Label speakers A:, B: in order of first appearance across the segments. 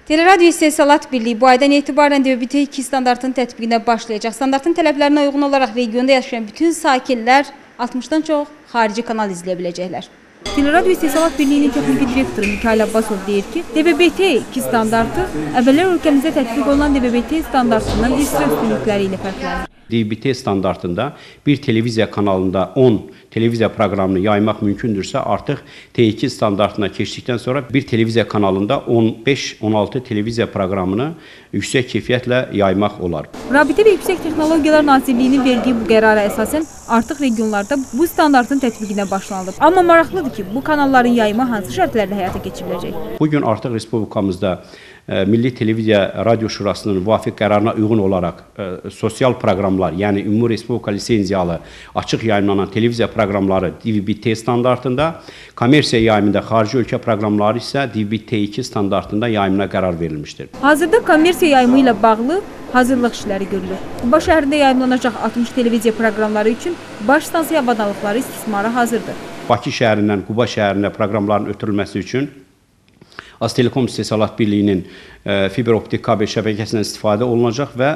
A: Teleradio İstehsalat Birliği bu aydan etibarən DVB-T2 standartının tətbiqinə başlayacaq. Standartın tələblərinə uyğun olaraq regionda yaşayan bütün sakinlər 60-dan çox xarici kanal izləyə biləcəklər. Teleradio İstehsalat Birliği'nin texniki direktoru Mikhail Abbasov deyir ki, DVB-T2 standartı əvvəllər ölkəmizdə tətbiq olunan DVB-T standartından bir sıra üstünlükləri ilə fərqlənir.
B: DVB-T standartında bir televiziya kanalında 10 televiziya proqramını yaymaq mümkündürsə, artıq T2 standartına keçdikdən sonra bir televiziya kanalında 15-16 televiziya proqramını yüksək keyfiyyətlə yaymaq olar.
A: Rabitə və Yüksək Texnologiyalar Nazirliyinin verdiyi bu qərara əsasən artıq regionlarda bu standartın tətbiqinə başlanılıb. Amma maraqlıdır ki, bu kanalların yayımı hansı şərtlərdə həyata keçiriləcək?
B: Bugün artıq Respublikamızda Milli Televiziya Radio Şurasının müvafiq qərarına uyğun olaraq sosial proqramlar, yəni Ümumi Respublika lisenziyalı açıq yayımlanan televiziya proqramları DVB-T standartında, kommersiya yayımında xarici ölkə proqramları isə DVB-T2 standartında yayımına qərar verilmişdir.
A: Hazırda kommersiya yayımı ilə bağlı hazırlıq işləri görülür. Quba şəhərində yayımlanacaq 60 televiziya proqramları üçün baş stansiya avadanlıqları istismara hazırdır.
B: Bakı şəhərindən Quba şəhərinə proqramların ötürülməsi üçün Aztelekom İstehsalat Birliği'nin fiber optik kabel şəbəkəsindən istifadə olunacaq və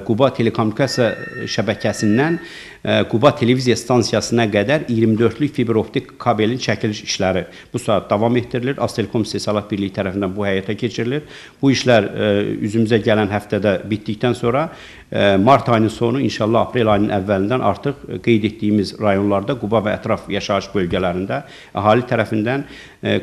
B: Quba telekommunikasiya şəbəkəsindən Quba televiziya stansiyasına qədər 24'lük fiber optik kabelin çəkiliş işləri bu saat davam etdirilir. Aztelekom İstehsalat Birliği tərəfindən bu həyata keçirilir. Bu işlər üzümüzə gələn həftədə bitdikdən sonra mart ayının sonu, inşallah aprel ayının əvvəlindən artıq qeyd etdiyimiz rayonlarda, Quba və ətraf yaşayış bölgələrində əhali tərəfindən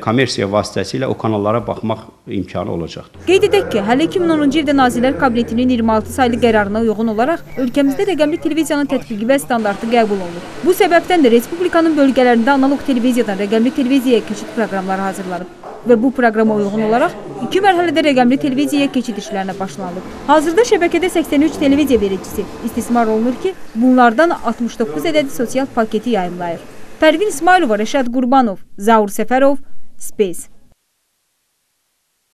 B: kommersiya vasitəsilə o kanallara baxmaq imkanı olacaqdır.
A: Qeyd edək ki, hələ 2010-cu ildə Nazirlər Kabinetinin 26 saylı qərarına uyğun olaraq ölkəmizdə rəqəmli televiziyanın tətbiqi və standartı qəbul olunur. Bu səbəbdən də Respublikanın bölgələrində analog televiziyadan rəqəmli televiziyaya keçid proqramları hazırlanıb və bu proqrama uyğun olaraq 2 mərhələdə rəqəmli televiziyaya keçid işlərinə başlanılıb. Hazırda şəbəkədə 83 televiziya vericisi istismar olunur ki, bunlardan 69 ədədi sosial paketi yayımlayır. Pərvin İsmailova, Rəşad Qurbanov, Zaur Səfərov, Space.